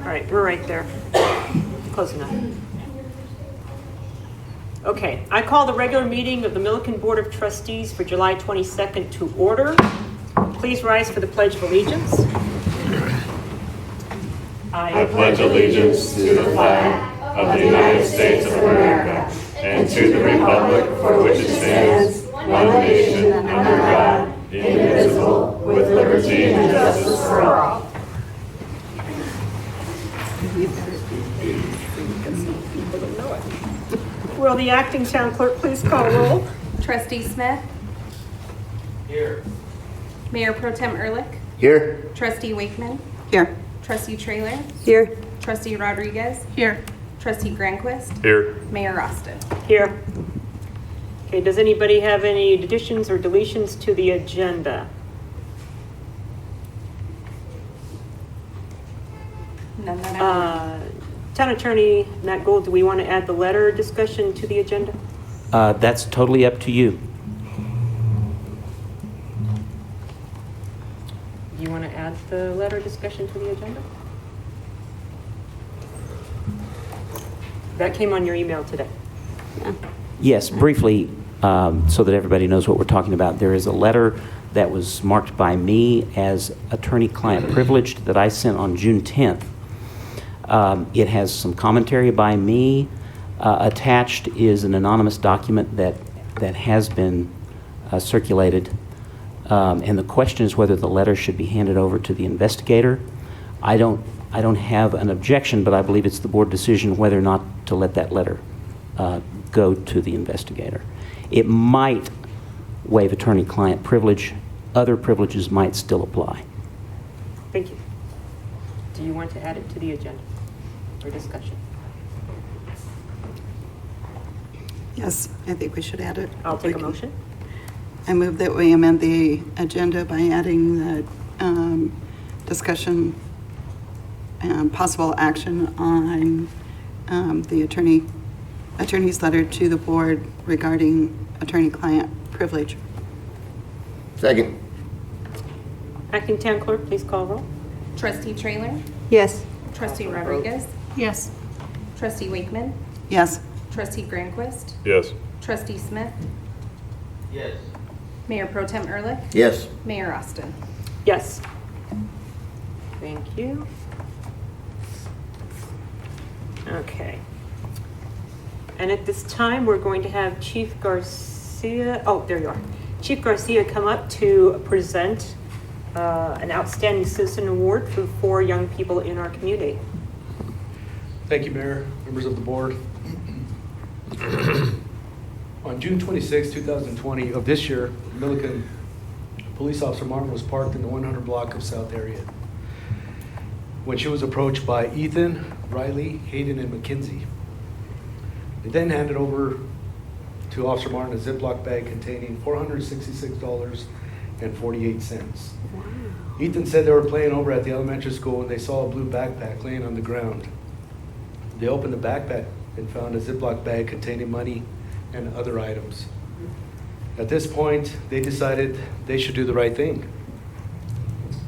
All right, we're right there. Close enough. Okay, I call the regular meeting of the Milliken Board of Trustees for July 22nd to order. Please rise for the Pledge of Allegiance. I pledge allegiance to the flag of the United States of America and to the republic for which it stands, one nation, under God, indivisible, with liberty and justice for all. Will the acting town clerk please call roll? Trustee Smith? Here. Mayor Pro Tem Ehrlich? Here. Trustee Wakeman? Here. Trustee Trailer? Here. Trustee Rodriguez? Here. Trustee Granquist? Here. Mayor Austin? Here. Okay, does anybody have any additions or deletions to the agenda? None that I Town Attorney Matt Gould, do we want to add the letter discussion to the agenda? That's totally up to you. Do you want to add the letter discussion to the agenda? That came on your email today. Yes, briefly, so that everybody knows what we're talking about, there is a letter that was marked by me as attorney-client privileged that I sent on June 10th. It has some commentary by me. Attached is an anonymous document that has been circulated. And the question is whether the letter should be handed over to the investigator. I don't have an objection, but I believe it's the board decision whether or not to let that letter go to the investigator. It might waive attorney-client privilege. Other privileges might still apply. Thank you. Do you want to add it to the agenda for discussion? Yes, I think we should add it. I'll take a motion. I move that we amend the agenda by adding the discussion and possible action on the attorney's letter to the board regarding attorney-client privilege. Second. Acting town clerk, please call roll. Trustee Trailer? Yes. Trustee Rodriguez? Yes. Trustee Wakeman? Yes. Trustee Granquist? Yes. Trustee Smith? Yes. Mayor Pro Tem Ehrlich? Yes. Mayor Austin? Yes. Thank you. Okay. And at this time, we're going to have Chief Garcia, oh, there you are. Chief Garcia come up to present an Outstanding Citizen Award for 4 young people in our community. Thank you, Mayor, members of the board. On June 26, 2020 of this year, Milliken Police Officer Martin was parked in the 100 block of South Area when she was approached by Ethan, Riley, Hayden, and McKenzie. They then handed over to Officer Martin a Ziploc bag containing $466.48. Wow. Ethan said they were playing over at the elementary school and they saw a blue backpack laying on the ground. They opened the backpack and found a Ziploc bag containing money and other items. At this point, they decided they should do the right thing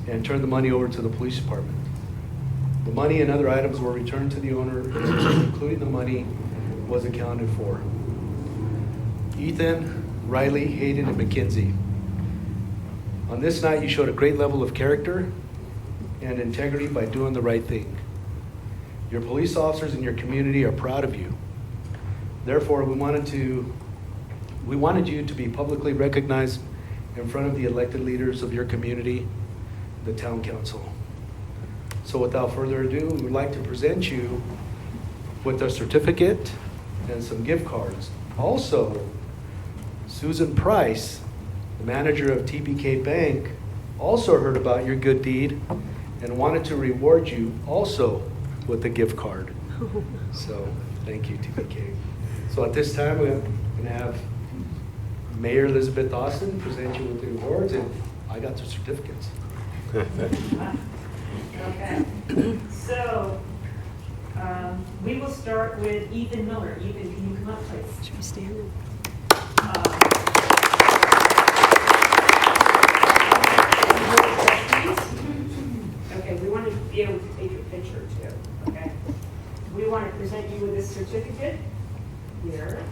and turn the money over to the police department. The money and other items were returned to the owner, including the money was accounted for. Ethan, Riley, Hayden, and McKenzie. On this night, you showed a great level of character and integrity by doing the right thing. Your police officers in your community are proud of you. Therefore, we wanted you to be publicly recognized in front of the elected leaders of your community, the town council. So without further ado, we would like to present you with a certificate and some gift cards. Also, Susan Price, the manager of TBK Bank, also heard about your good deed and wanted to reward you also with a gift card. So thank you, TBK. So at this time, we're going to have Mayor Elizabeth Austin present you with the awards, and I got the certificates. Okay. So we will start with Ethan Miller. Ethan, can you come up, please? Should we stand? Okay, we want to be able to take your picture too, okay? We want to present you with this certificate here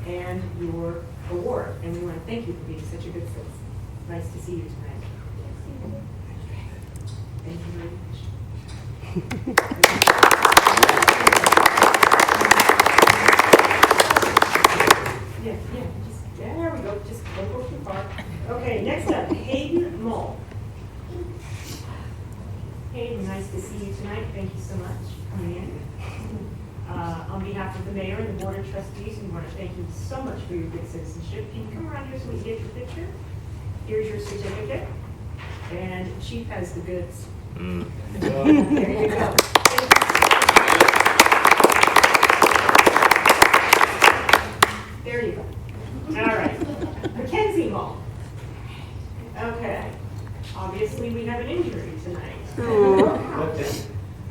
and your award, and we want to thank you for being such a good citizen. Nice to see you tonight. Thank you very much. There we go, just don't go too far. Okay, next up, Hayden Mull. Hayden, nice to see you tonight. Thank you so much for coming in. On behalf of the mayor and the board of trustees, we want to thank you so much for your good citizenship. Can you come around here so we can get your picture? Here's your certificate. And Chief has the goods. There you go. There you go. All right. Mackenzie Mull. Okay. Obviously, we have an injury tonight.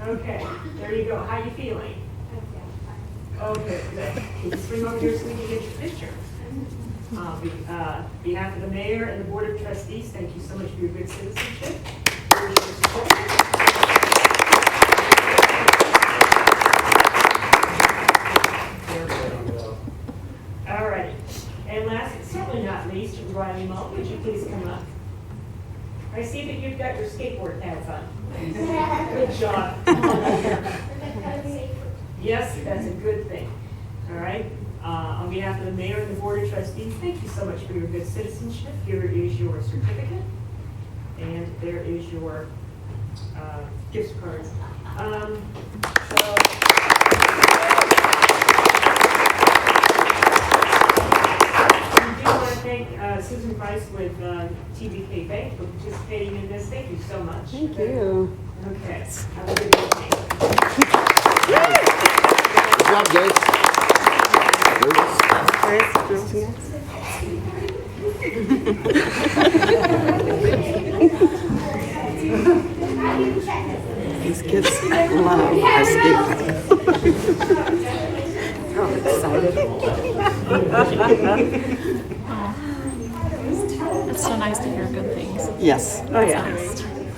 Okay. There you go. How you feeling? Okay. Good. Just bring over here so we can get your picture. Behalf of the mayor and the board of trustees, thank you so much for your good citizenship. Here's your certificate. All right. And last, but certainly not least, Riley Mull, would you please come up? I see that you've got your skateboard pads on. Good job. Yes, that's a good thing. All right. On behalf of the mayor and the board of trustees, thank you so much for your good citizenship. Here is your certificate, and there is your gift card. Thank Susan Price with TBK Bank for participating in this. Thank you so much. Thank you. Okay. Have a good evening. Good job, Gates. These kids love our skate park. Oh, excited. It's so nice to hear good things. Yes. Oh, yeah.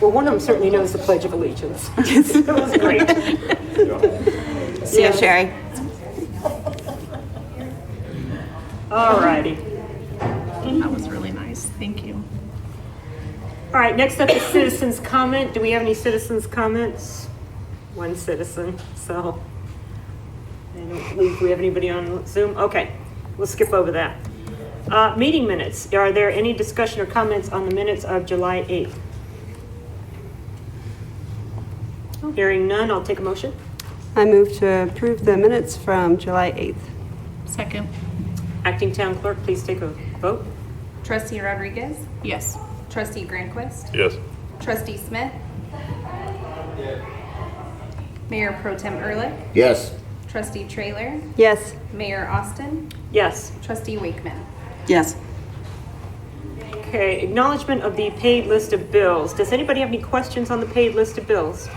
Well, one of them certainly knows the Pledge of Allegiance. It was great. See you, Sherry. All righty. That was really nice. Thank you. All right, next up is citizens' comment. Do we have any citizens' comments? One citizen, so I don't believe we have anybody on Zoom. Okay, we'll skip over that. Meeting minutes. Are there any discussion or comments on the minutes of July 8th? Hearing none, I'll take a motion. I move to approve the minutes from July 8th. Second. Acting Town Clerk, please take a vote. Trustee Rodriguez? Yes. Trustee Granquist? Yes. Trustee Smith? Mayor Pro Tem Ehrlich? Yes. Trustee Trailer? Yes. Mayor Austin? Yes. Trustee Wakeman? Yes. Okay, acknowledgement of the paid list of bills. Does anybody have any questions on the paid list of bills?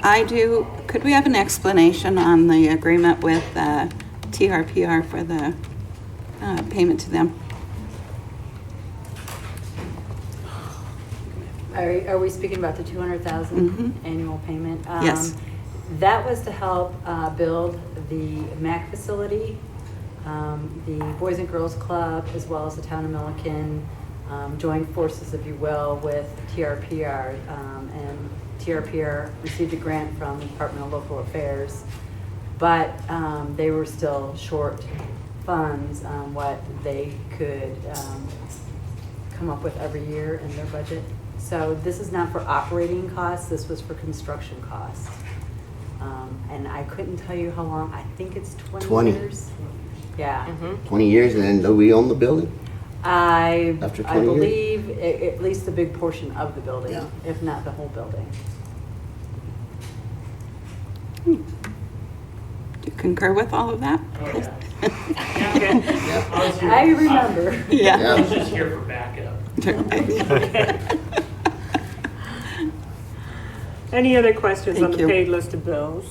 I do. Could we have an explanation on the agreement with TRPR for the payment to them? Are we speaking about the 200,000 Mhm. annual payment? Yes. That was to help build the MAC facility, the Boys and Girls Club, as well as the town of Milliken, joined forces, if you will, with TRPR. And TRPR received a grant from the Department of Local Affairs, but they were still short funds on what they could come up with every year in their budget. So this is not for operating costs, this was for construction costs. And I couldn't tell you how long, I think it's 20 years. Yeah. 20 years, and then do we own the building? I After 20 years? believe at least a big portion of the building, Yeah. if not the whole building. Do you concur with all of that? Okay. I remember. Yeah. Yeah. Just here for backup. Any other questions on Thank the you. paid list of bills?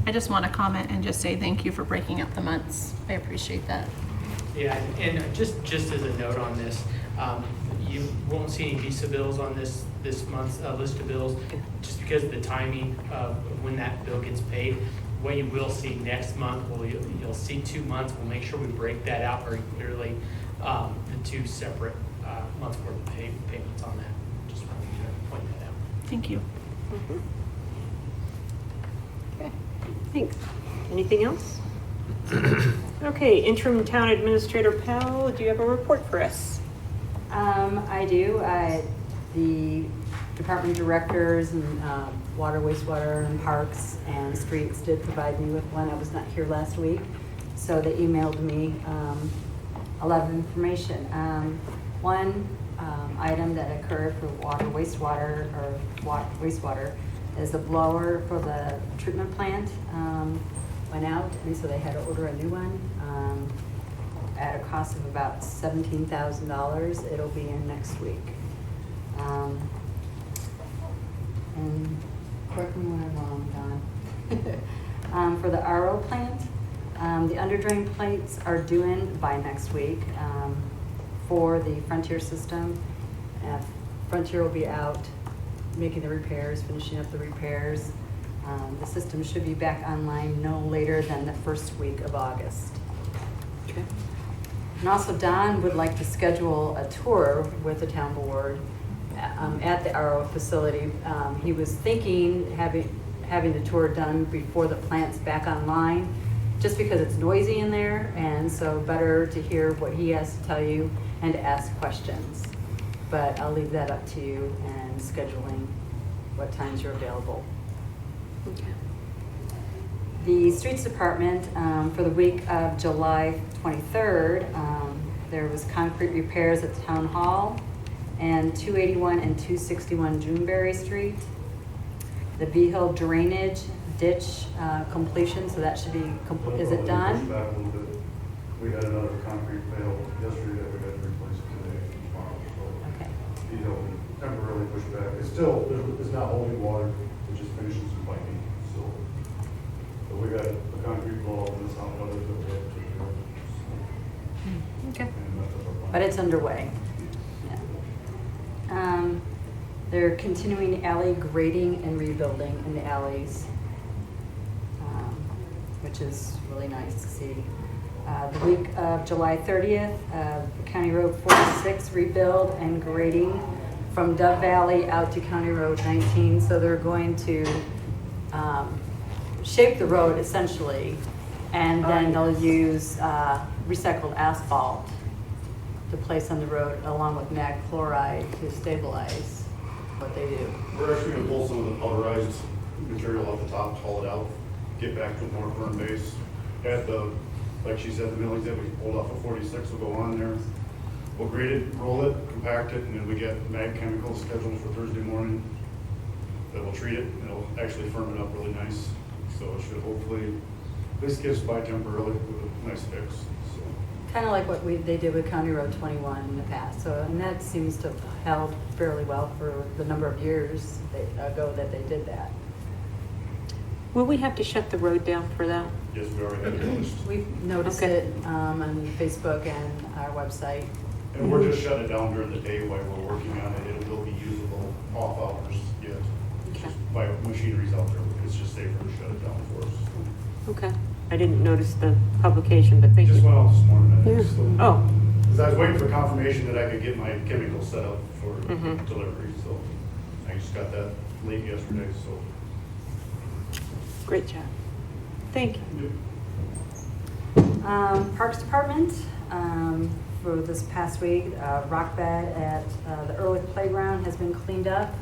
I just want to comment and just say thank you for breaking up the months. I appreciate that. Yeah, and just as a note on this, You won't see any visa bills on this month's list of bills, just because of the timing of when that bill gets paid. What you will see next month, you'll see 2 months. We'll make sure we break that out very clearly, the 2 separate months worth of payments on that. Just wanted to point that out. Thank you. Okay, thanks. Anything else? Okay, interim town administrator Powell, do you have a report for us? I do. The department directors and water, wastewater, and parks and streets did provide me with one. I was not here last week, so they emailed me a lot of information. One item that occurred for water, wastewater, is the blower for the treatment plant went out, and so they had to order a new one at a cost of about $17,000. It'll be in next week. And correct me when I'm wrong, Don. For the RO plant, the underdrain plates are due in by next week for the Frontier system. Frontier will be out making the repairs, finishing up the repairs. The system should be back online no later than the first week of August. Okay. And also Don would like to schedule a tour with the town board at the RO facility. He was thinking having the tour done before the plant's back online, just because it's noisy in there, and so better to hear what he has to tell you and to ask questions. But I'll leave that up to you and scheduling what times you're available. Okay. The streets department, for the week of July 23rd, there was concrete repairs at Town Hall and 281 and 261 Juneberry Street. The Bee Hill drainage ditch completion, so that should be, is it done? Back a little bit. We had another concrete fail yesterday that we had to replace today and tomorrow. So Okay. Bee Hill temporarily pushed back. It's still, it's not holding water, it's just finishing some piping, so. But we got the concrete blow up and some others that we have to do. Okay. And that's our plan. But it's underway. Yeah. They're continuing alley grading and rebuilding in the alleys, which is really nice to see. The week of July 30th, County Road 46 rebuild and grading from Dove Valley out to County Road 19. So they're going to shape the road essentially, and then they'll use recycled asphalt to place on the road along with mag chloride to stabilize what they do. We're actually gonna pull some of the powderized material off the top, haul it out, get back to a more firm base. At the, like she said, the millings that we pulled off of 46 will go on there. We'll grade it, roll it, compact it, and then we get mag chemicals scheduled for Thursday morning that will treat it, and it'll actually firm it up really nice. So it should hopefully at least get us by temporarily with a nice fix. So. Kind of like what they did with County Road 21 in the past. So, and that seems to have held fairly well for the number of years ago that they did that. Will we have to shut the road down for that? Yes, we already have it noticed. We've noticed Okay. it on Facebook and our website. And we're just shutting it down during the day while we're working on it. It will be usable off hours yet. It's just by machinery's out there. It's just safer to shut it down for us. Okay. I didn't notice the publication, but thank Just you. went out this morning. I think, Yeah. so. Oh, Because I was waiting for confirmation that I could get my chemicals set up for Mhm. delivery, so I just got that late yesterday, so. great job. Thank you. Parks Department, for this past week, rock bed at the Ehrlich Playground has been cleaned up.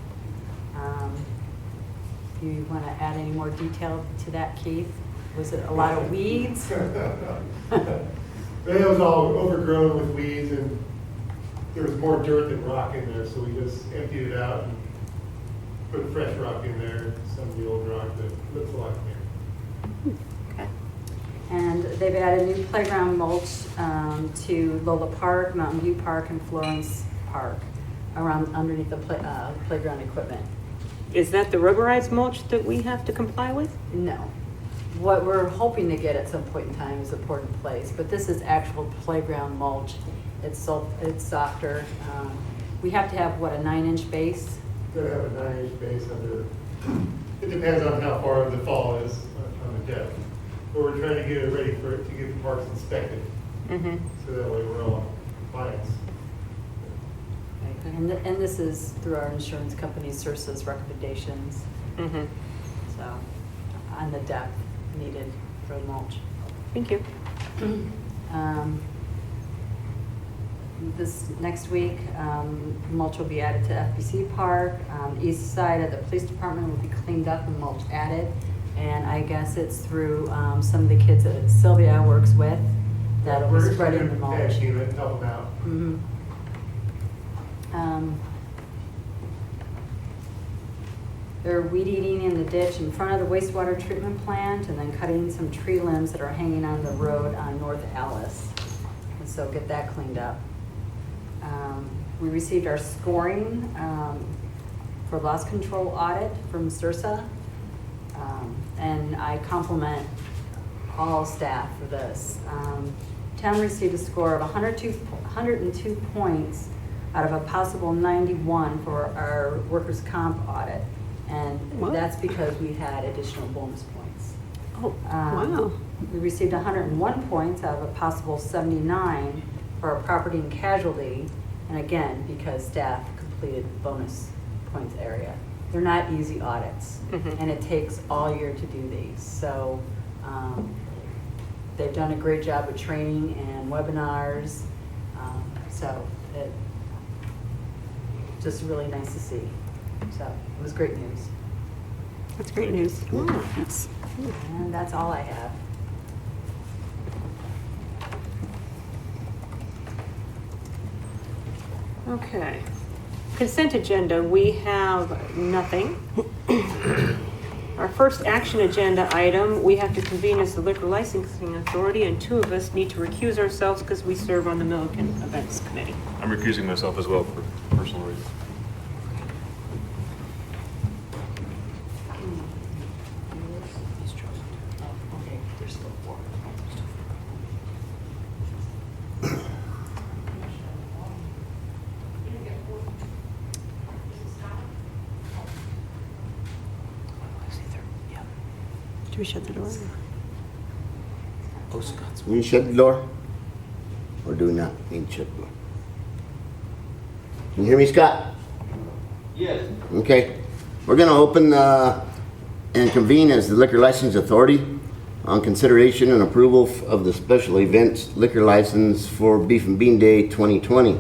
Do you want to add any more detail to that, Keith? Was it a lot of weeds? It was all overgrown with weeds, and there was more dirt than rock in there, so we just emptied it out and put fresh rock in there, some of the old rock that looks a lot cleaner. Okay. And they've added new playground mulch to Lola Park, Mountain View Park, and Florence Park around underneath the playground equipment. Is that the rubberized mulch that we have to comply with? No. What we're hoping to get at some point in time is a port in place, but this is actual playground mulch. It's softer. we have to have, what, a 9-inch base? Gotta have a 9-inch base under, it depends on how far the fall is on the depth. But we're trying to get it ready for it to get the parks inspected, Mm-hmm. so that way we're all compliance. And this is through our insurance company, CIRSA's recommendations, Mm-hmm. so, on the depth needed for the mulch. Thank you. This next week, mulch will be added to FBC Park. East side of the police department will be cleaned up and mulch added. And I guess it's through some of the kids that Sylvia works with that will be spreading the mulch. Tag team it, help them out. Mhm. They're weed eating in the ditch in front of the wastewater treatment plant and then cutting some tree limbs that are hanging on the road on North Alice. And so get that cleaned up. We received our scoring for loss control audit from CIRSA. And I compliment all staff for this. Town received a score of 102 points out of a possible 91 for our workers' comp audit. And What? that's because we had additional bonus points. Oh, wow. We received 101 points out of a possible 79 for our property and casualty. And again, because staff completed bonus points area. They're not easy audits, Mhm. and it takes all year to do these. So they've done a great job with training and webinars. So it just really nice to see. So it was great news. That's great news. That's, And that's all I have. Okay. Consent agenda, we have nothing. Our first action agenda item, we have to convene as the liquor licensing authority, and two of us need to recuse ourselves because we serve on the Milliken Events Committee. I'm recusing myself as well for personal reasons. do we shut the door? We need to shut the door? Or do we not need to shut the door? Can you hear me, Scott? Yes. Okay. We're going to open and convene as the Liquor License Authority on consideration and approval of the special events liquor license for Beef and Bean Day 2020.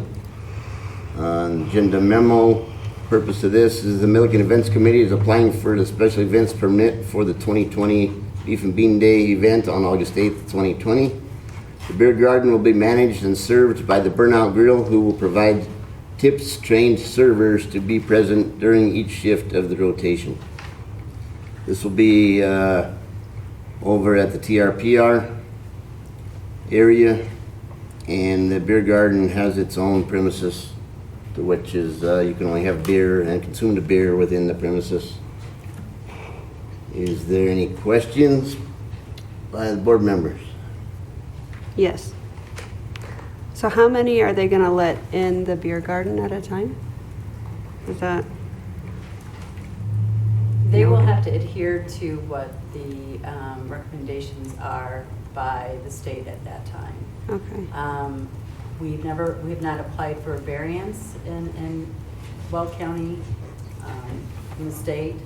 Agenda memo. Purpose of this is the Milliken Events Committee is applying for the special events permit for the 2020 Beef and Bean Day event on August 8th, 2020. The beer garden will be managed and served by the Burnout Grill, who will provide tips, trained servers to be present during each shift of the rotation. This will be over at the TRPR area, and the beer garden has its own premises, to which is you can only have beer and consume the beer within the premises. Is there any questions by the board members? Yes. So how many are they going to let in the beer garden at a time? Is that? They will have to adhere to what the recommendations are by the state at that time. Okay. We have not applied for a variance in Weld County, in the state.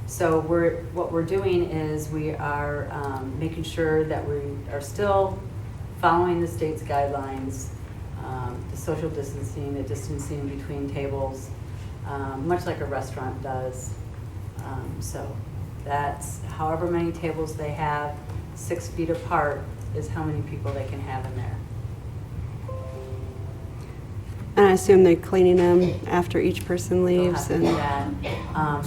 So what we're doing is we are making sure that we are still following the state's guidelines, the social distancing, the distancing between tables, much like a restaurant does. So that's however many tables they have, 6 feet apart is how many people they can have in there. And I assume they're cleaning them after each person They'll leaves. have to do that.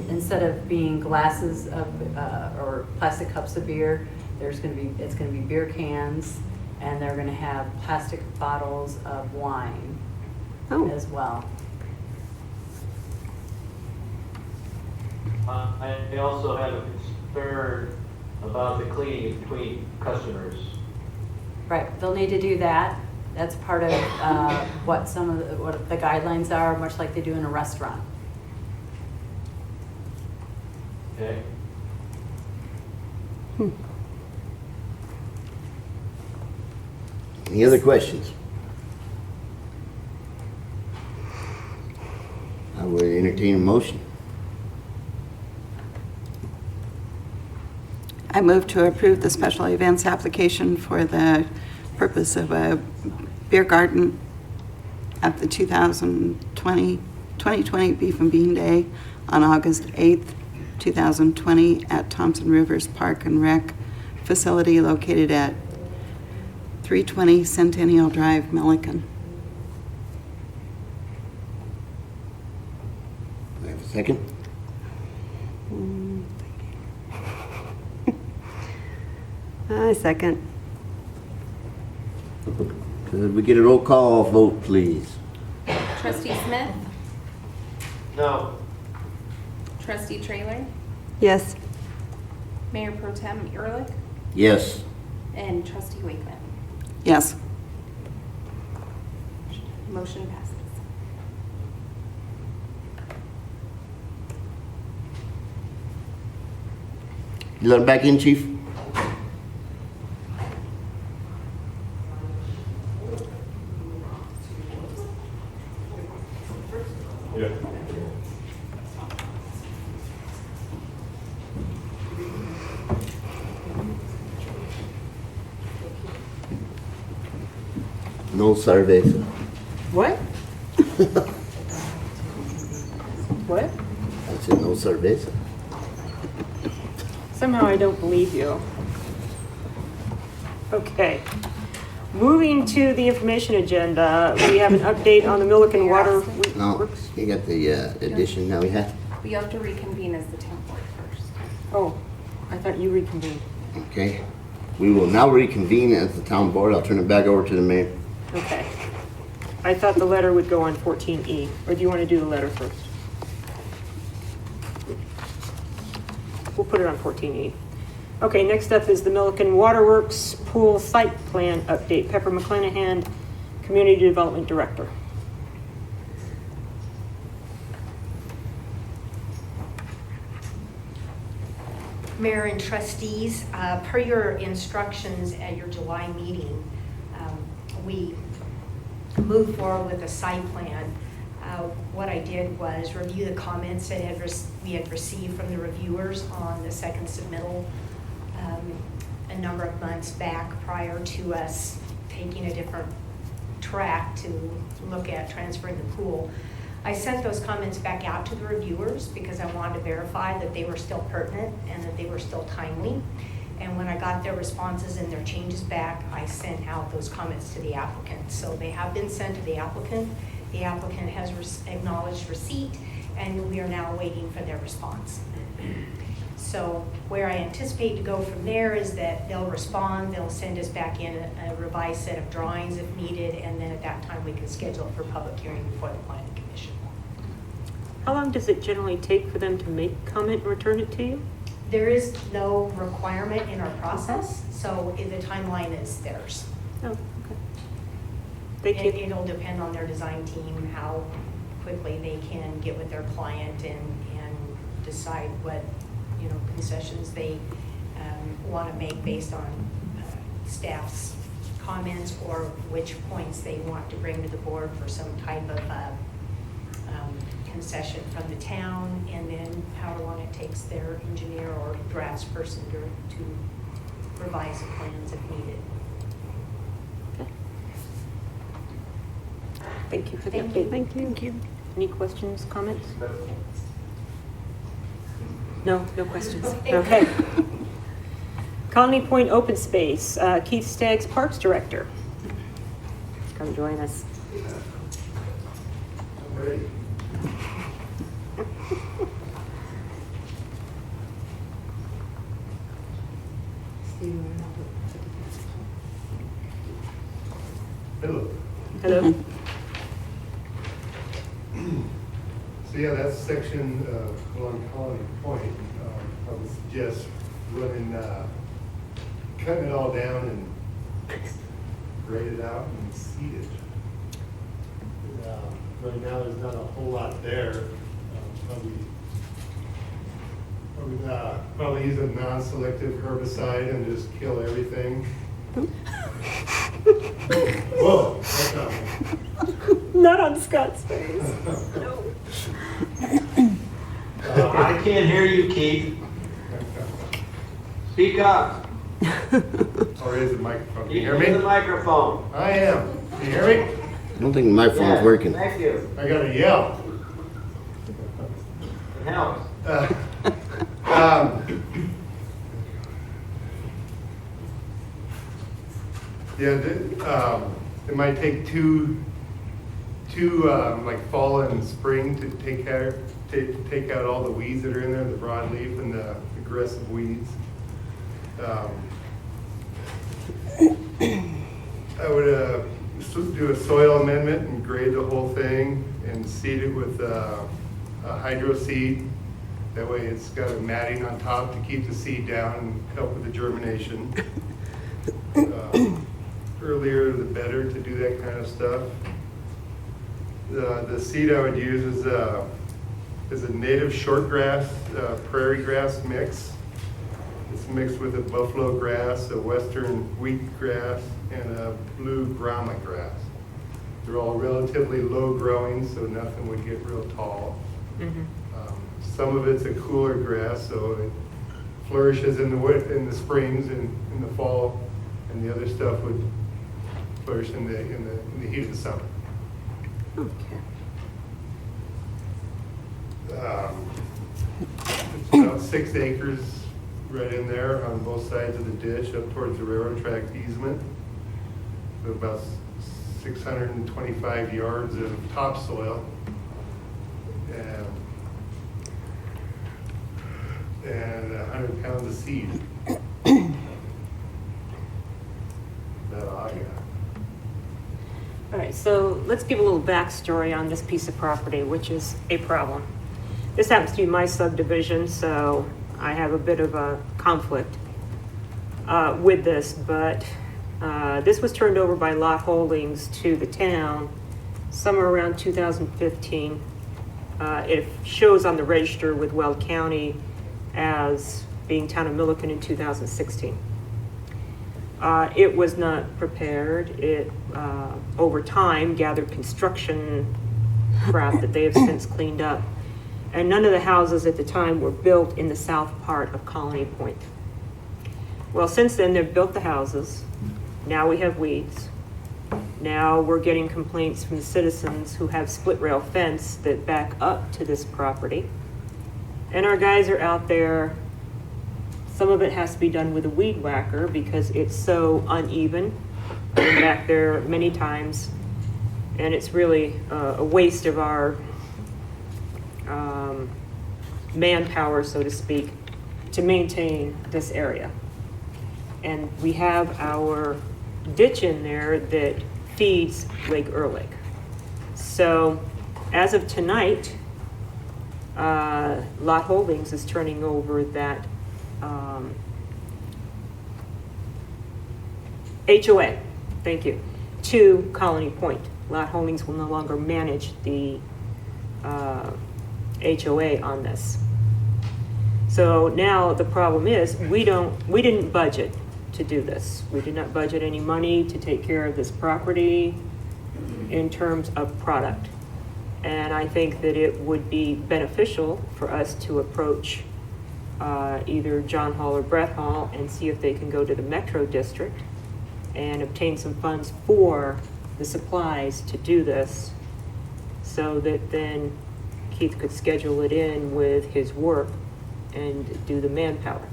Instead of being glasses of, or plastic cups of beer, it's gonna be beer cans, and they're gonna have plastic bottles of wine as well. I also have a concern about the cleaning between customers. Right, they'll need to do that. That's part of what some of what the guidelines are, much like they do in a restaurant. Okay. Any other questions? I would entertain a motion. I move to approve the special events application for the purpose of a beer garden at the 2020 Beef and Bean Day on August 8th, 2020 at Thompson Rivers Park and Rec facility located at 320 Centennial Drive, Milliken. Do I have a second? I second. Could we get a roll call vote, please? Trustee Smith? No. Trustee Trailer? Yes. Mayor Pro Tem Ehrlich? Yes. And Trustee Wakeman? Yes. Motion passes. You let him back in, Chief? Yeah. No cerveza. What? What? I said no cerveza. Somehow I don't believe you. Okay. Moving to the information agenda, we have an update on the Milliken Water No, Works. you got the addition now we have? We have to reconvene as the town board first. Oh, I thought you reconvened. Okay. We will now reconvene as the town board. I'll turn it back over to the mayor. Okay. I thought the letter would go on 14E, or do you want to do the letter first? We'll put it on 14E. Okay, next up is the Milliken Waterworks Pool Site Plan Update. Pepper McClanahan, Community Development Director. Mayor and trustees, per your instructions at your July meeting, we moved forward with a site plan. What I did was review the comments that we had received from the reviewers on the second submittal a number of months back prior to us taking a different track to look at transferring the pool. I sent those comments back out to the reviewers because I wanted to verify that they were still pertinent and that they were still timely. And when I got their responses and their changes back, I sent out those comments to the applicant. So they have been sent to the applicant. The applicant has acknowledged receipt, and we are now waiting for their response. So where I anticipate to go from there is that they'll respond, they'll send us back in a revised set of drawings if needed, and then at that time we can schedule it for public hearing before the planning commission. How long does it generally take for them to make comment and return it to you? There is no requirement in our process, so the timeline is theirs. Oh, okay. Thank you. It'll depend on their design team, how quickly they can get with their client and decide what, concessions they want to make based on staff's comments or which points they want to bring to the board for some type of concession from the town, and then how long it takes their engineer or draftsperson to revise the plans if needed. Okay. Thank you for the Thank you. update. Thank you. Any questions, comments? No questions. Okay. Colony Point Open Space, Keith Staggs, Parks Director. Come join us. I'm ready. Hello. Hello. So yeah, that's section along Colony Point. I would suggest running, cutting it all down and grade it out and seed it. Right now, there's not a whole lot there. Probably use a non-selective herbicide and just kill everything. Whoa, that's not me. Not on Scott's face. No. I can't hear you, Keith. Speak up. Or is the microphone? Can you hear Speak into me? the microphone. I am. Can you hear me? I don't think my phone's Yeah, working. Thank you. I gotta yell. It helps. It might take two like fall and spring to take out all the weeds that are in there, the broadleaf and the aggressive weeds. I would do a soil amendment and grade the whole thing and seed it with a hydro seed. That way it's got a matting on top to keep the seed down and help with the germination. Earlier the better to do that kind of stuff. The seed I would use is a native shortgrass, prairie grass mix. It's mixed with a buffalo grass, a western wheat grass, and a blue Brahma grass. They're all relatively low growing, so nothing would get real tall. Some of it's a cooler grass, so it flourishes in the springs and in the fall, and the other stuff would flourish in the heat of the summer. Okay. It's about 6 acres right in there on both sides of the ditch up towards the railroad track easement. So about 625 yards of topsoil. And 100 pounds of seed. That's all I got. All right, so let's give a little backstory on this piece of property, which is a problem. This happens to be my subdivision, so I have a bit of a conflict with this, but this was turned over by Lot Holdings to the town somewhere around 2015. It shows on the register with Weld County as being Town of Milliken in 2016. It was not prepared. It, over time, gathered construction crap that they have since cleaned up. And none of the houses at the time were built in the south part of Colony Point. Well, since then, they've built the houses. Now we have weeds. Now we're getting complaints from the citizens who have split rail fence that back up to this property. And our guys are out there. Some of it has to be done with a weed whacker because it's so uneven. I've been back there many times, and it's really a waste of our manpower, so to speak, to maintain this area. And we have our ditch in there that feeds Lake Ehrlich. So as of tonight, Lot Holdings is turning over that HOA, thank you, to Colony Point. Lot Holdings will no longer manage the HOA on this. So now the problem is we didn't budget to do this. We did not budget any money to take care of this property in terms of product. And I think that it would be beneficial for us to approach either John Hall or Brett Hall and see if they can go to the Metro District and obtain some funds for the supplies to do this, so that then Keith could schedule it in with his work and do the manpower.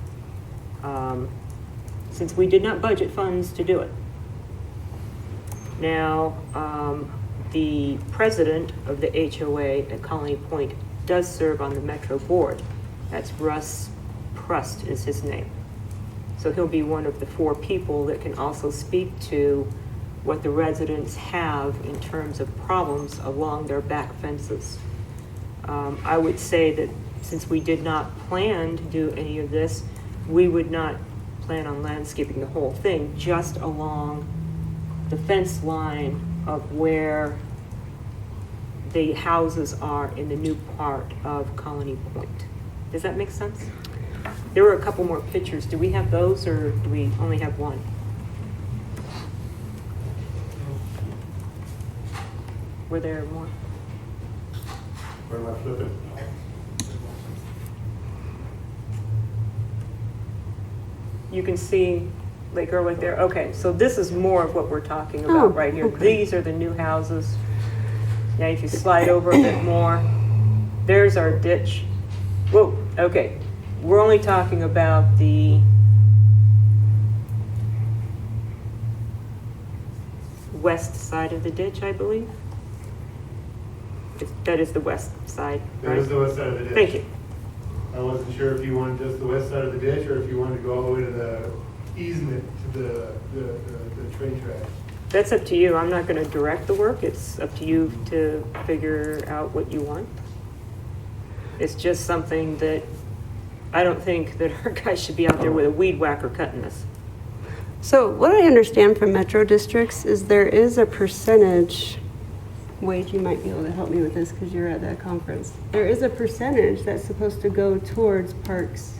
Since we did not budget funds to do it. Now, the president of the HOA at Colony Point does serve on the Metro Board. That's Russ Prust is his name. So he'll be one of the 4 people that can also speak to what the residents have in terms of problems along their back fences. I would say that since we did not plan to do any of this, we would not plan on landscaping the whole thing, just along the fence line of where the houses are in the new part of Colony Point. Does that make sense? There were a couple more pictures. Do we have those, or do we only have one? Were there more? Where am I flipping? You can see Lake Erwick there. Okay, so this is more of what we're talking about Oh, right here. okay. These are the new houses. Now, if you slide over a bit more, there's our ditch. Whoa, okay. We're only talking about the west side of the ditch, I believe. That is the west side, That right? is the west side of the ditch. Thank you. I wasn't sure if you wanted just the west side of the ditch or if you wanted to go all the way to the easement to the train tracks. That's up to you. I'm not going to direct the work. It's up to you to figure out what you want. It's just something that I don't think that our guys should be out there with a weed whacker cutting this. So what I understand from metro districts is there is a percentage, Wade, you might be able to help me with this because you're at that conference. There is a percentage that's supposed to go towards parks,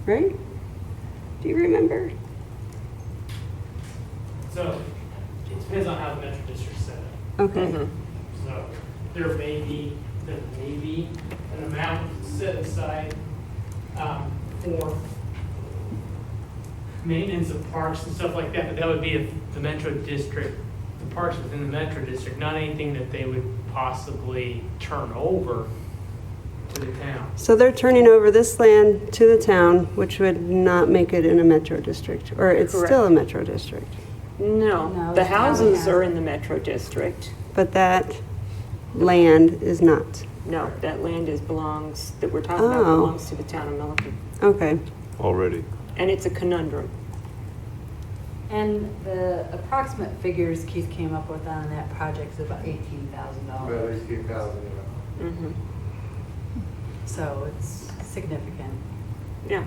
right? Do you remember? So, it depends on how the metro district's set up. Okay. Mhm. So, there may be an amount set aside for maintenance of parks and stuff like that, but that would be if the metro district, the parks within the metro district, not anything that they would possibly turn over to the town. So they're turning over this land to the town, which would not make it in a metro district, or it's Correct. still a metro district. No, No, the it's how we houses have are it. in the metro district. But that land is not. No, that land belongs, that we're talking about Oh. belongs to the town of Milliken. Okay. Already. And it's a conundrum. And the approximate figures Keith came up with on that project is about $18,000. About 18,000, Mhm. So it's significant. Yeah.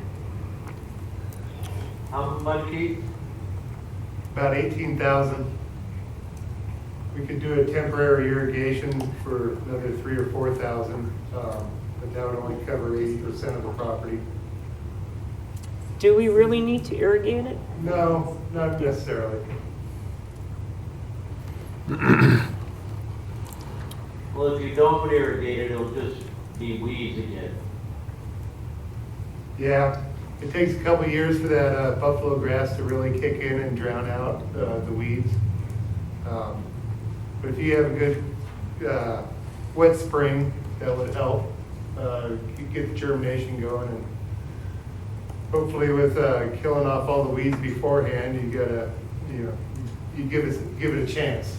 How much, Keith? About 18,000. We could do a temporary irrigation for another 3,000 or 4,000, but that would only cover 80% of the property. Do we really need to irrigate it? No, not necessarily. Well, if you don't irrigate it, it'll just be weeds again. Yeah, it takes a couple years for that buffalo grass to really kick in and drown out the weeds. But if you have a good wet spring, that would help get the germination going. And hopefully with killing off all the weeds beforehand, you give it a chance.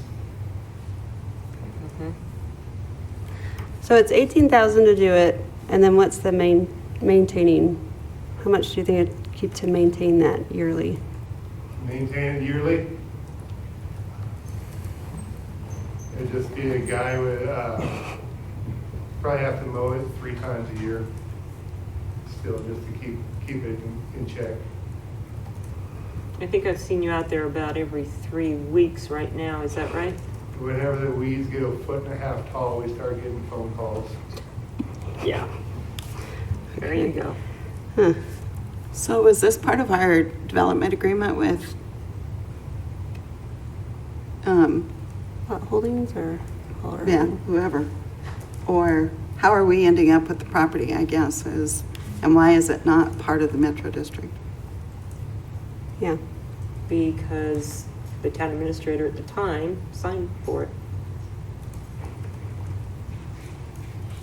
So it's 18,000 to do it, and then what's the maintaining? How much do you think it'd keep to maintain that yearly? Maintain it yearly. It'd just be a guy with, probably have to mow it 3 times a year. Still, just to keep it in check. I think I've seen you out there about every 3 weeks right now. Is that right? Whenever the weeds get 1.5 feet tall, we start getting phone calls. Yeah. There you go. Huh. So was this part of our development agreement with Lot holdings or? yeah, whoever? Or how are we ending up with the property, I guess, and why is it not part of the metro district? Yeah. Because the town administrator at the time signed for it.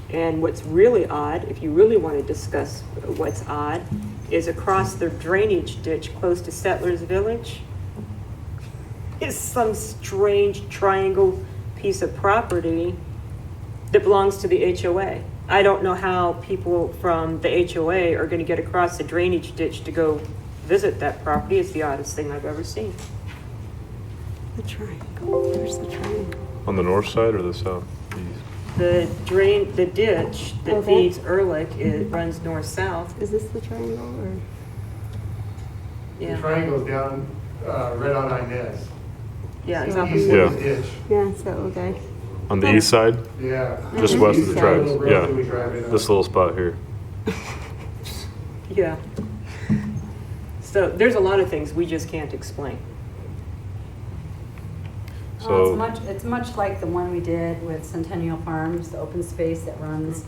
And what's really odd, if you really want to discuss what's odd, is across the drainage ditch close to Settlers Village is some strange triangle piece of property that belongs to the HOA. I don't know how people from the HOA are going to get across the drainage ditch to go visit that property. It's the oddest thing I've ever seen. The triangle. There's the triangle. On the north side or the south? The ditch that Okay. feeds Ehrlich, it runs north-south. Is this the triangle or? The Yeah. triangle's down right on Inez. Yeah, So exactly. he's- Yeah. Ditch. Yeah, it's that little guy. On the east side, Yeah. just west of the East side, tracks. little road that we drive in Yeah, on. this little spot here. Yeah. So there's a lot of things we just can't explain. So It's much like the one we did with Centennial Farms, the open space that runs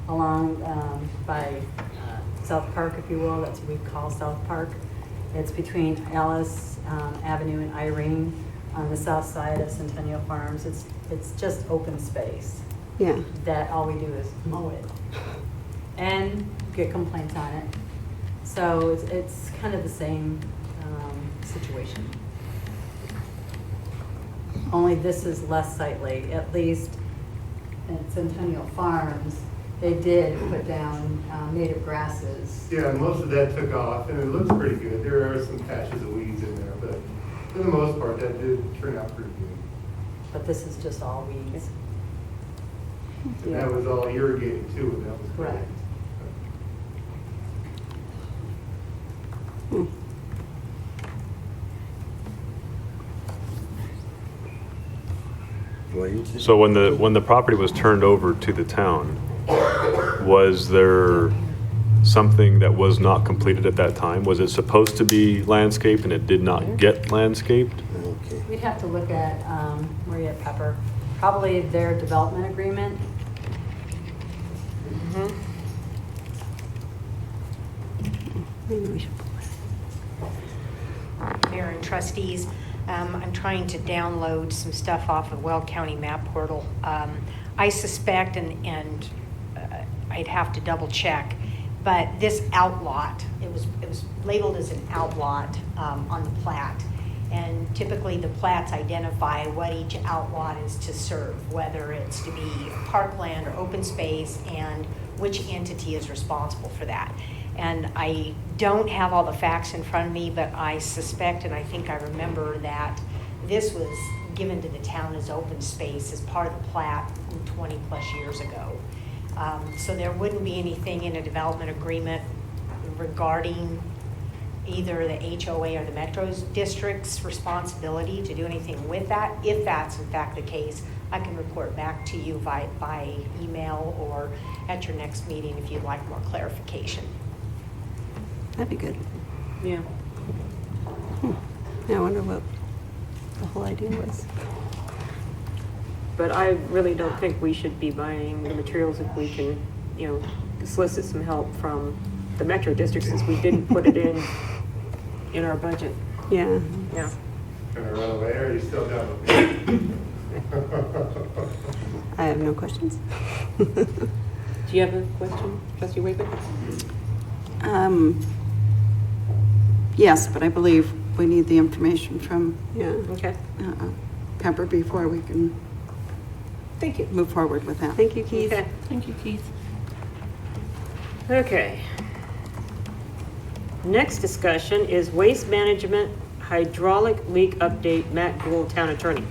along by South Park, if you will. That's what we call South Park. It's between Alice Avenue and Irene on the south side of Centennial Farms. It's just open space. Yeah. That all we do is mow it and get complaints on it. So it's kind of the same situation. Only this is less sightly, at least at Centennial Farms. They did put down native grasses. Yeah, most of that took off, and it looks pretty good. There are some patches of weeds in there, but for the most part, that did turn out pretty good. But this is just all weeds. And that was all irrigated too, and that was great. Correct. So when the property was turned over to the town, was there something that was not completed at that time? Was it supposed to be landscaped and it did not get landscaped? Okay. We'd have to look at, Maria Pepper, probably their development agreement. Maybe we should pull it. Mayor and trustees, I'm trying to download some stuff off of Weld County Map Portal. I suspect, and I'd have to double check, but this outlot, it was labeled as an outlot on the plat. And typically the plats identify what each outlot is to serve, whether it's to be parkland or open space, and which entity is responsible for that. And I don't have all the facts in front of me, but I suspect, and I think I remember, that this was given to the town as open space as part of the plat 20 plus years ago. So there wouldn't be anything in a development agreement regarding either the HOA or the Metro District's responsibility to do anything with that. If that's in fact the case, I can report back to you by email or at your next meeting if you'd like more clarification. That'd be good. Yeah. Yeah, I wonder what the whole idea was. But I really don't think we should be buying the materials if we can, solicit some help from the Metro District, since we didn't put it in our budget. Yeah. Yeah. Gonna run away, or are you still done with me? I have no questions. Do you have a question, Trustee Wakeman? Yes, but I believe we need the information from Okay. Pepper before we can Thank you. move forward with that. Thank you, Keith. Okay. Thank you, Keith. Okay. Next discussion is waste management hydraulic leak update. Matt Gould, Town Attorney.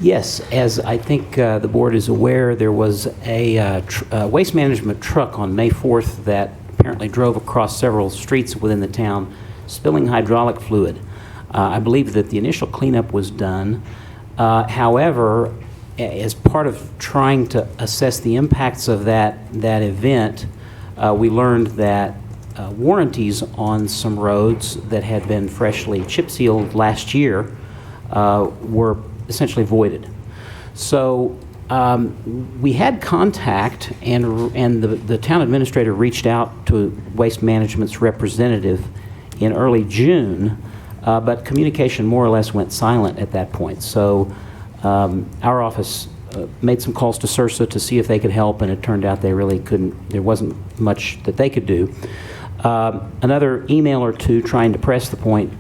Yes, as I think the board is aware, there was a waste management truck on May 4th that apparently drove across several streets within the town, spilling hydraulic fluid. I believe that the initial cleanup was done. However, as part of trying to assess the impacts of that event, we learned that warranties on some roads that had been freshly chip sealed last year were essentially voided. So we had contact, and the town administrator reached out to Waste Management's representative in early June, but communication more or less went silent at that point. So our office made some calls to SRSA to see if they could help, and it turned out they really couldn't. There wasn't much that they could do. Another email or two trying to press the point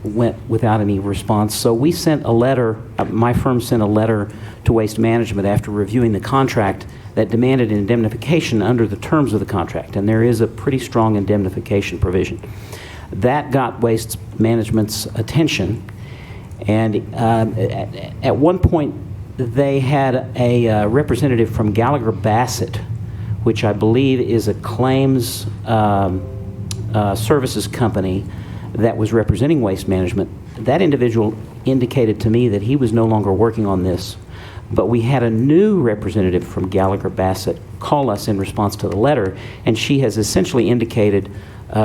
went without any response. So we sent a letter, my firm sent a letter to Waste Management after reviewing the contract that demanded indemnification under the terms of the contract, and there is a pretty strong indemnification provision. That got Waste Management's attention, and at one point they had a representative from Gallagher Bassett, which I believe is a claims services company that was representing Waste Management. That individual indicated to me that he was no longer working on this. But we had a new representative from Gallagher Bassett call us in response to the letter, and she has essentially indicated,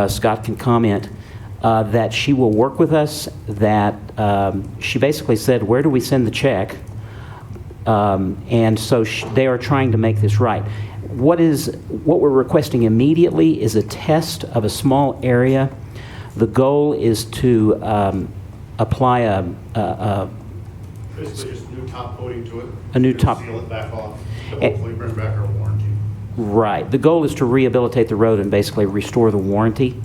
Scott can comment, that she will work with us, that she basically said, where do we send the check? And so they are trying to make this right. What we're requesting immediately is a test of a small area. The goal is to apply Basically just new top coating to it. A new and top- Seal it back off to hopefully bring back our warranty. Right. The goal is to rehabilitate the road and basically restore the warranty.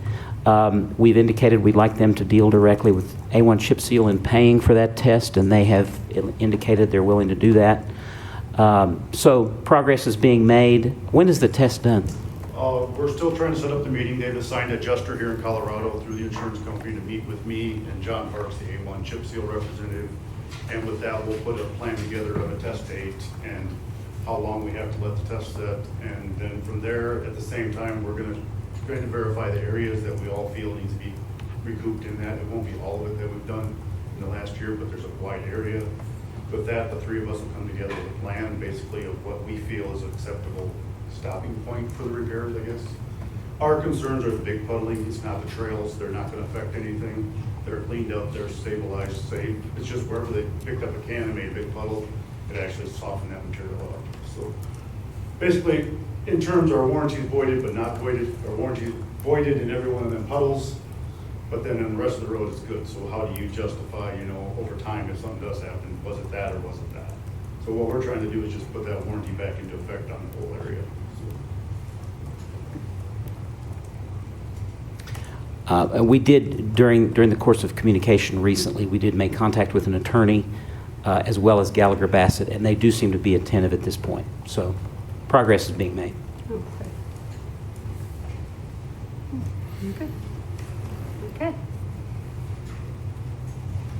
We've indicated we'd like them to deal directly with A1 Chip Seal in paying for that test, and they have indicated they're willing to do that. So progress is being made. When is the test done? We're still trying to set up the meeting. They've assigned a adjuster here in Colorado through the insurance company to meet with me and John Parks, the A1 Chip Seal representative. And with that, we'll put a plan together of a test date and how long we have to let the test set. And then from there, at the same time, we're going to verify the areas that we all feel need to be recouped in that. It won't be all of it that we've done in the last year, but there's a wide area. With that, the three of us will come together with a plan, basically, of what we feel is an acceptable stopping point for the repairs, I guess. Our concerns are the big puddling. It's not the trails. They're not going to affect anything. They're cleaned up. They're stabilized, safe. It's just wherever they picked up a can and made a big puddle, it actually softened that material up. So basically, in terms, our warranty is voided but not voided. Our warranty is voided in every one of them puddles, but then in the rest of the road is good. So how do you justify, over time if something does happen, was it that or was it that? So what we're trying to do is just put that warranty back into effect on the whole area. We did, during the course of communication recently, we did make contact with an attorney as well as Gallagher Bassett, and they do seem to be attentive at this point. So progress is being made. Okay. Okay.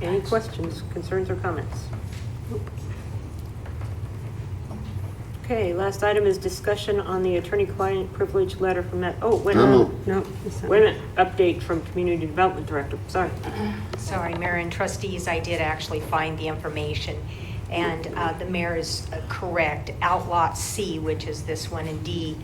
Any questions, concerns, or comments? Okay, last item is discussion on the attorney-client privilege letter from that, wait a minute. No. Wait a minute, update from Community Development Director, sorry. Sorry, Mayor and trustees, I did actually find the information, and the mayor is correct. Outlot C, which is this one, and D,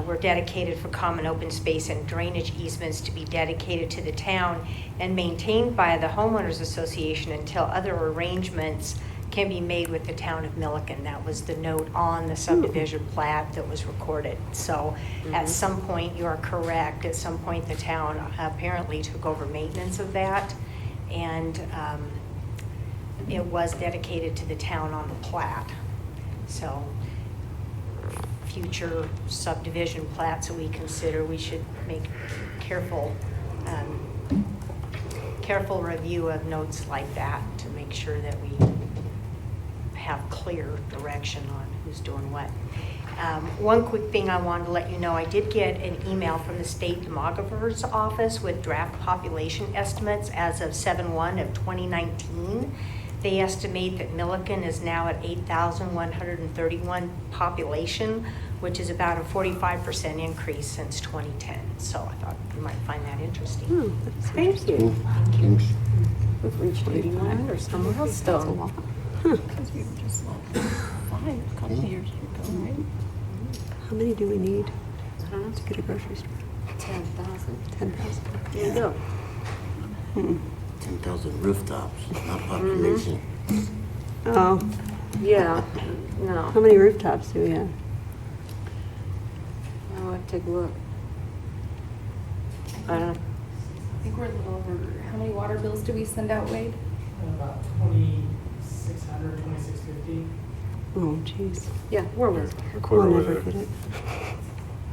were dedicated for common open space and drainage easements to be dedicated to the town and maintained by the homeowners association until other arrangements can be made with the town of Milliken. That was the note on the subdivision plat that was recorded. So at some point, you are correct, at some point the town apparently took over maintenance of that, and it was dedicated to the town on the plat. So future subdivision plats that we consider, we should make careful review of notes like that to make sure that we have clear direction on who's doing what. One quick thing I wanted to let you know, I did get an email from the state demographer's office with draft population estimates as of 7/1 of 2019. They estimate that Milliken is now at 8,131 population, which is about a 45% increase since 2010. So I thought you might find that interesting. Thank you. Thanks. We've reached 89 or somewhere else still. Because we were just like 5 a couple years ago, right? How many do we need I don't know. to get a grocery store? 10,000. 10,000. There you go. 10,000 rooftops, not population. Oh, Yeah, no. how many rooftops do we have? I'll have to take a look. I don't know. I think we're a little over, how many water bills do we send out, Wade? About 2,600, 2,650. Oh, jeez. Yeah, we're with. We'll never get it.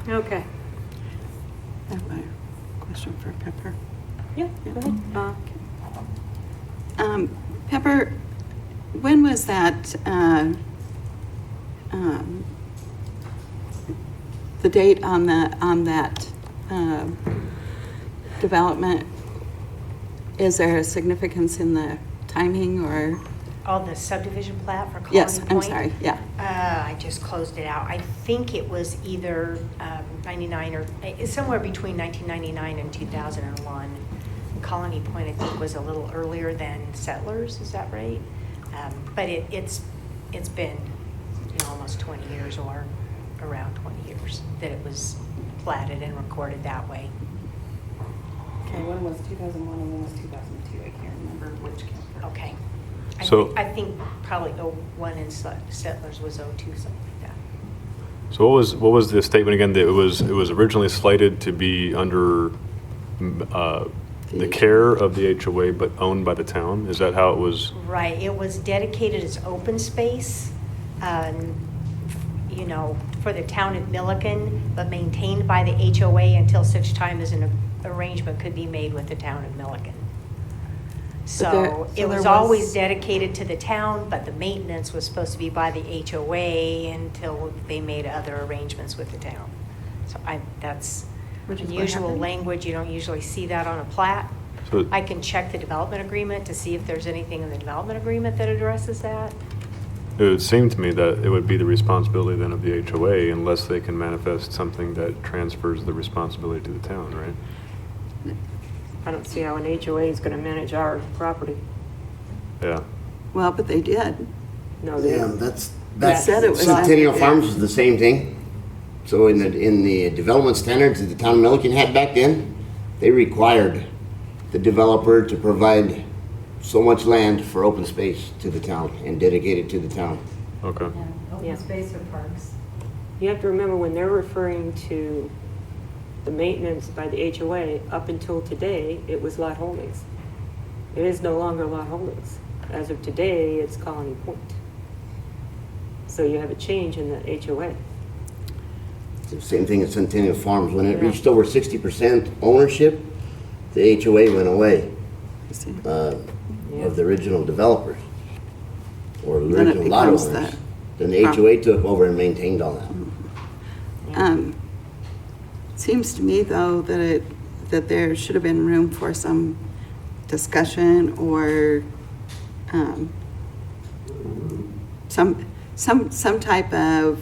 Okay. I have a question for Pepper. Yeah, go ahead. Pepper, when was that, the date on that development? Is there a significance in the timing or? Oh, the subdivision plat for Colony Yes, Point? I'm sorry, yeah. I just closed it out. I think it was either 99 or somewhere between 1999 and 2001. Colony Point, I think, was a little earlier than Settlers, is that right? But it's been, almost 20 years, or around 20 years, that it was platted and recorded that way. Okay, one was 2001 and one was 2002. I can't remember which camper. Okay. So- I think probably 01 and Settlers was 02, something like that. So what was the statement again? That it was originally slated to be under the care of the HOA, but owned by the town? Is that how it was? Right, it was dedicated as open space, for the town of Milliken, but maintained by the HOA until such time as an arrangement could be made with the town of Milliken. So it was always dedicated to the town, but the maintenance was supposed to be by the HOA until they made other arrangements with the town. So that's Which is what unusual happened. language. You don't usually see that on a plat. So- I can check the development agreement to see if there's anything in the development agreement that addresses that. It would seem to me that it would be the responsibility then of the HOA unless they can manifest something that transfers the responsibility to the town, right? I don't see how an HOA is going to manage our property. Yeah. Well, but they did. No, they Yeah, don't. that's said it was Centennial after- Farms was the same thing. So in the development standards that the town of Milliken had back then, they required the developer to provide so much land for open space to the town and dedicate it to the town. Okay. Yeah, Yeah. open space or parks. You have to remember when they're referring to the maintenance by the HOA, up until today, it was lot holdings. It is no longer lot holdings. As of today, it's Colony Point. So you have a change in the HOA. It's the same thing at Centennial Farms. When it Yeah. reached over 60% ownership, the HOA went away I see. of the original developers or the Then it original lot becomes owners. the- Then the HOA took over and maintained all that. Seems to me, though, that there should have been room for some discussion or some type of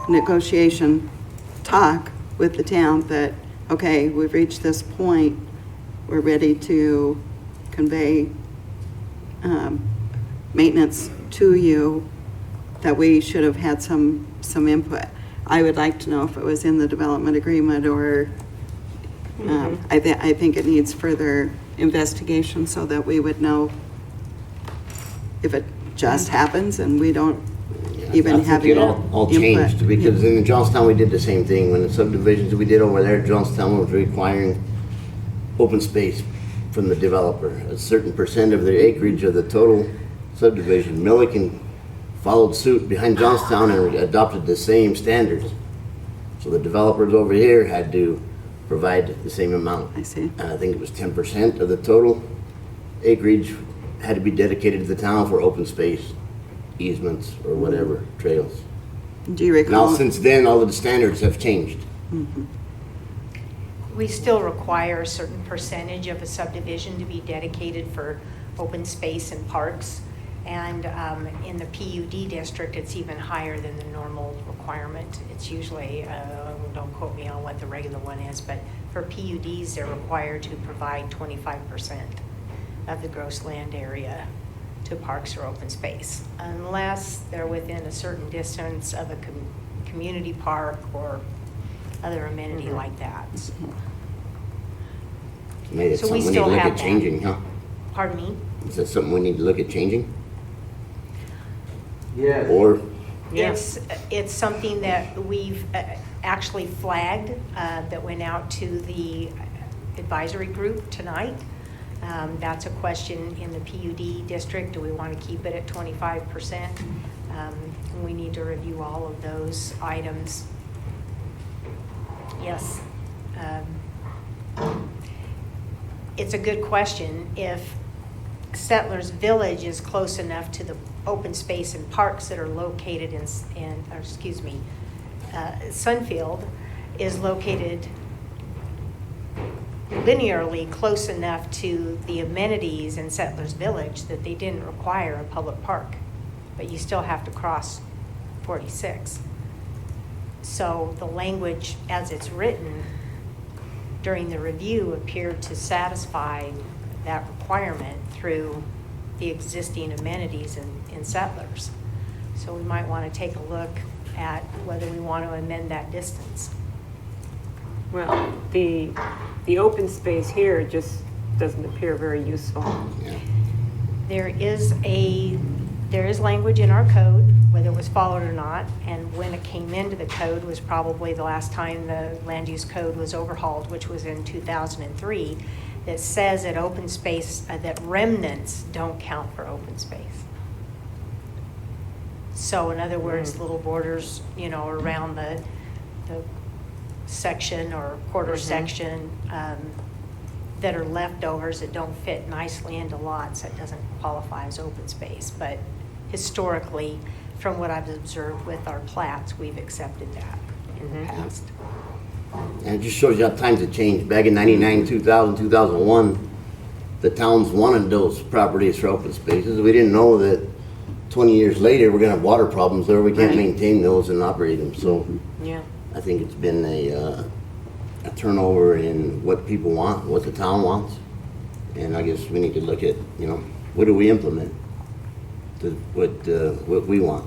negotiation talk with the town that, okay, we've reached this point, we're ready to convey maintenance to you, that we should have had some input. I would like to know if it was in the development agreement or, I think it needs further investigation so that we would know if it just happens and we don't even I have think it any all input. changed because in Johnstown, we did the same thing. When the subdivisions we did over there, Johnstown was requiring open space from the developer, a certain percent of the acreage of the total subdivision. Milliken followed suit behind Johnstown and adopted the same standards. So the developers over here had to provide the same amount. I see. And I think it was 10% of the total acreage had to be dedicated to the town for open space easements or whatever, trails. Do you recall? Now, since then, all of the standards have changed. We still require a certain percentage of a subdivision to be dedicated for open space and parks. And in the PUD district, it's even higher than the normal requirement. It's usually, don't quote me on what the regular one is, but for PUDs, they're required to provide 25% of the gross land area to parks or open space, unless they're within a certain distance of a community park or other amenity like that. Maybe it's So we something we need to still look have at that. changing, huh? Pardon me? Is that something we need to look at changing? Yes. Or, It's something that we've actually flagged, that went out to the advisory group tonight. That's a question in the PUD district. Do we want to keep it at 25%? We need to review all of those items. Yes. It's a good question. If Settlers Village is close enough to the open space and parks that are located Sunfield is located linearly close enough to the amenities in Settlers Village that they didn't require a public park, but you still have to cross 46. So the language as it's written during the review appeared to satisfy that requirement through the existing amenities in Settlers. So we might want to take a look at whether we want to amend that distance. Well, the open space here just doesn't appear very useful. There is language in our code, whether it was followed or not, and when it came into the code was probably the last time the land use code was overhauled, which was in 2003, that says that open space, that remnants don't count for open space. So in other words, little borders, around the section or quarter section that are leftovers that don't fit nicely into lots, that doesn't qualify as open space. But historically, from what I've observed with our plats, we've accepted that in the past. And it just shows you how times have changed. Back in 99, 2000, 2001, the towns wanted those properties for open spaces. We didn't know that 20 years later, we're gonna have water problems there. We can't maintain those and operate them. So Yeah. I think it's been a turnover in what people want, what the town wants. And I guess we need to look at, what do we implement to what we want.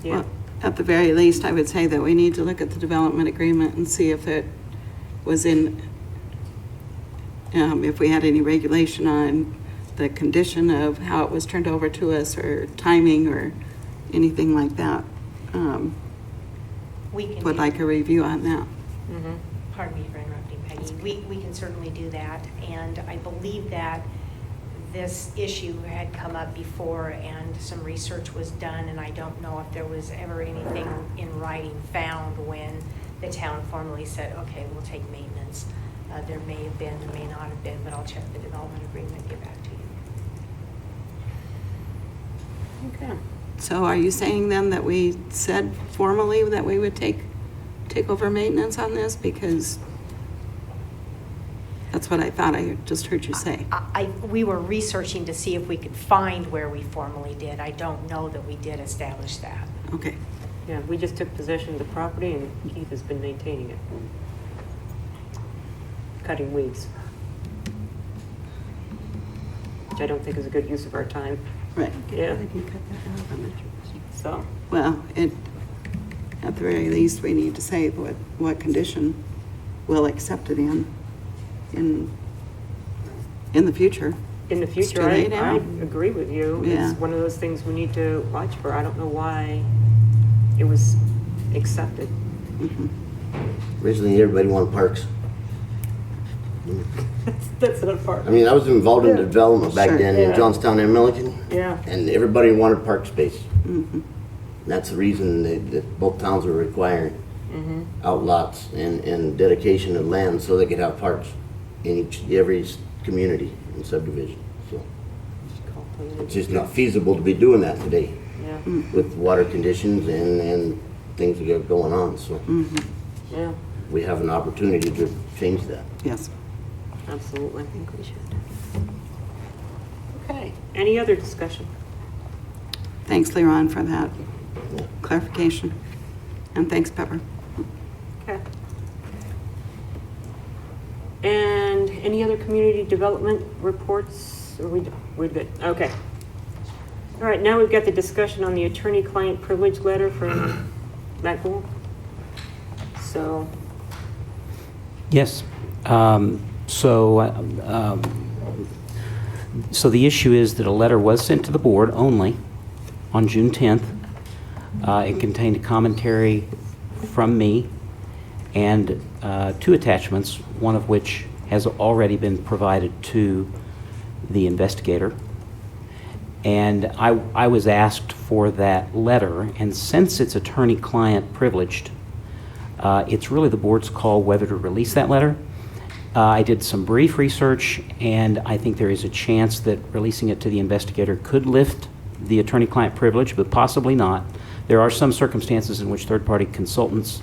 Yeah. Well, at the very least, I would say that we need to look at the development agreement and see if it was if we had any regulation on the condition of how it was turned over to us, or timing, or anything like that. We can Would do like a review on that. Pardon me for interrupting, Peggy. We can certainly do that, and I believe that this issue had come up before and some research was done, and I don't know if there was ever anything in writing found when the town formally said, okay, we'll take maintenance. There may have been, there may not have been, but I'll check the development agreement and get back to you. Okay. So are you saying then that we said formally that we would take over maintenance on this? Because that's what I thought I just heard you say. We were researching to see if we could find where we formally did. I don't know that we did establish that. Okay. Yeah, we just took possession of the property and Keith has been maintaining it. Cutting weeds. Which I don't think is a good use of our time. Right. Yeah. I can cut that out. So, Well, at the very least, we need to say what condition we'll accept it in the future. in the It's future, too late I now. agree with you. Yeah. It's one of those things we need to watch for. I don't know why it was accepted. Originally, everybody wanted parks. That's the part. I mean, I was involved in Yeah. development back Sure. then Yeah. in Johnstown and Milliken. Yeah. And everybody wanted park space. Mm-hmm. That's the reason that both towns were requiring Mm-hmm. outlots and dedication of land so they could have parks in every community and subdivision. So it's just not feasible to be doing that today Yeah. with water conditions and things that are going on. So Yeah, we have an opportunity to change that. Yes. absolutely. I think we should. Okay, any other discussion? Thanks, Leron, for that clarification. And thanks, Pepper. Okay. And any other community development reports? We're good, okay. All right, now we've got the discussion on the attorney-client privilege letter from Matt Gould. So, Yes. So the issue is that a letter was sent to the board only on June 10th. It contained a commentary from me and 2 attachments, one of which has already been provided to the investigator. And I was asked for that letter, and since it's attorney-client privileged, it's really the board's call whether to release that letter. I did some brief research, and I think there is a chance that releasing it to the investigator could lift the attorney-client privilege, but possibly not. There are some circumstances in which third-party consultants,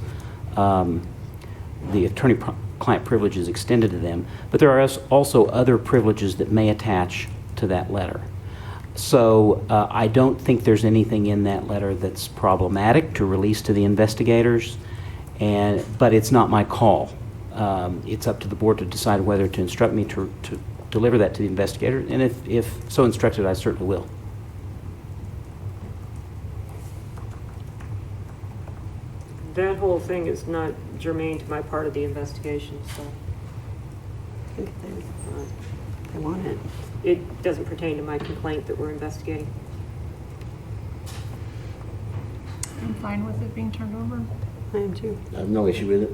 the attorney-client privilege is extended to them, but there are also other privileges that may attach to that letter. So I don't think there's anything in that letter that's problematic to release to the investigators, but it's not my call. it's up to the board to decide whether to instruct me to deliver that to the investigator, and if so instructed, I certainly will. That whole thing is not germane to my part of the investigation, so I think they want it. it doesn't pertain to my complaint that we're investigating. I'm fine with it being turned over. I am too. I have no issue with it.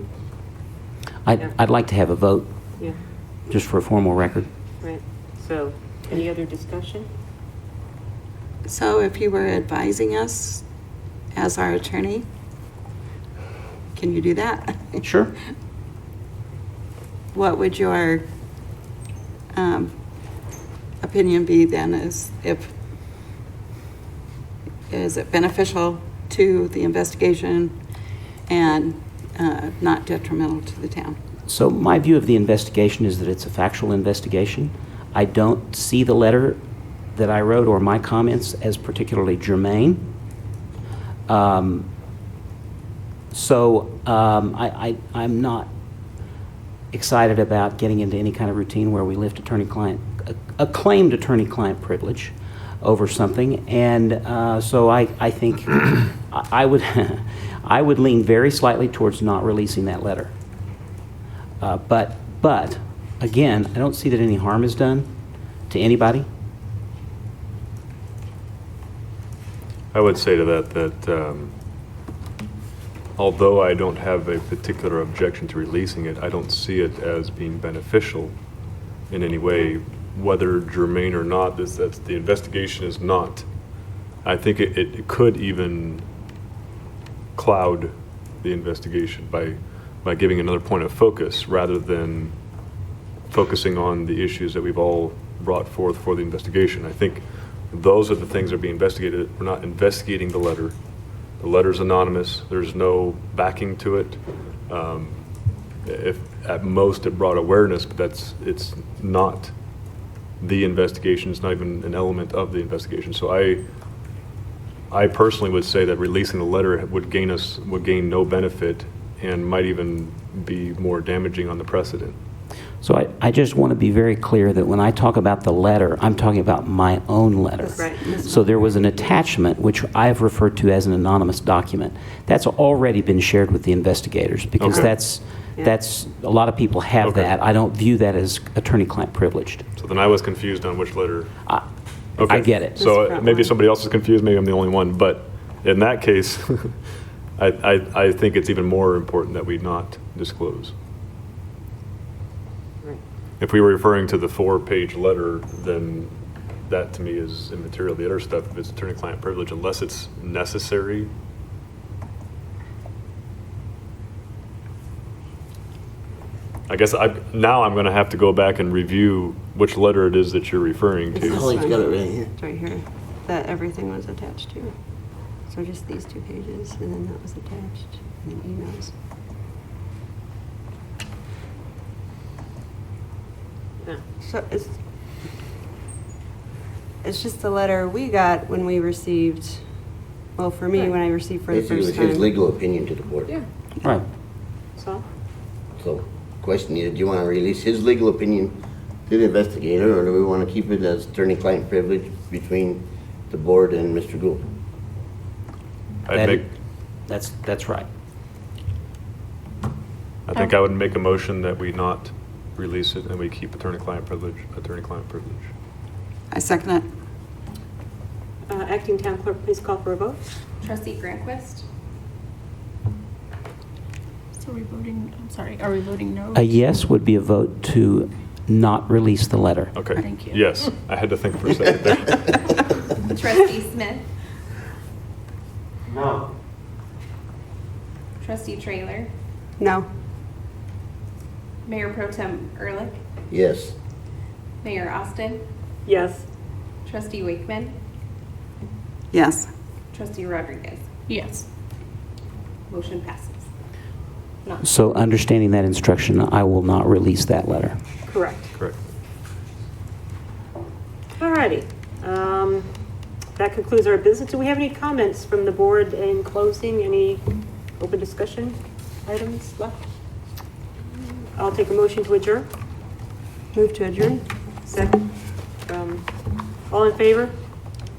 I'd like to have a vote, Yeah, just for a formal record. right. So, any other discussion? So if you were advising us as our attorney, can you do that? Sure. What would your opinion be then, is it beneficial to the investigation and not detrimental to the town? So my view of the investigation is that it's a factual investigation. I don't see the letter that I wrote or my comments as particularly germane. I'm not excited about getting into any kind of routine where we lift a claimed attorney-client privilege over something. And so I think I would I would lean very slightly towards not releasing that letter. But again, I don't see that any harm is done to anybody. I would say to that although I don't have a particular objection to releasing it, I don't see it as being beneficial in any way, whether germane or not. That's the investigation is not. I think it could even cloud the investigation by giving another point of focus rather than focusing on the issues that we've all brought forth for the investigation. I think those are the things that are being investigated. We're not investigating the letter. The letter's anonymous. There's no backing to it. If at most it brought awareness, but it's not the investigation. It's not even an element of the investigation. So I personally would say that releasing the letter would gain no benefit and might even be more damaging on the precedent. So I just want to be very clear that when I talk about the letter, I'm talking about my own letter. Right. So there was an attachment, which I have referred to as an anonymous document. That's already been shared with the investigators, because Okay. that's a lot of people have Okay. that. I don't view that as attorney-client privileged. So then I was confused on which letter. I get it. So maybe somebody else is confused, maybe I'm the only one, but in that case, I think it's even more important that we not disclose. Right. If we were referring to the 4-page letter, then that to me is immaterial. The other stuff, if it's attorney-client privilege, unless it's necessary. I guess now I'm going to have to go back and review which letter it is that you're referring to. Oh, he's got it right here. It's right here, that everything was attached to. So just these 2 pages, and then that was attached, and then emails. Yeah. So it's just the letter we got when we received, well, for me, when I received for the Basically, it was first time. his legal opinion to the board. Yeah. Right. So, So, question is, do you want to release his legal opinion to the investigator, or do we want to keep it as attorney-client privilege between the board and Mr. Gould? That's right. I think I would make a motion that we not release it and we keep attorney-client privilege. I second it. acting town clerk, please call for a vote. Trustee Grantquist? So are we voting, I'm sorry, are we voting no? A yes would be a vote to not release the letter. Okay. Thank you. Yes, I had to think for a second there. Trustee Smith? No. Trustee Trailer? No. Mayor Pro Tem Ehrlich? Yes. Mayor Austin? Yes. Trustee Wakeman? Yes. Trustee Rodriguez? Yes. Motion passes. No. So understanding that instruction, I will not release that letter. Correct. Correct. All righty. That concludes our business. Do we have any comments from the board in closing? Any open discussion items left? I'll take a motion to adjourn. Move to adjourn? Second. All in favor?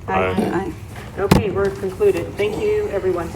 Aye. Aye. Okay, we're concluded. Thank you, everyone.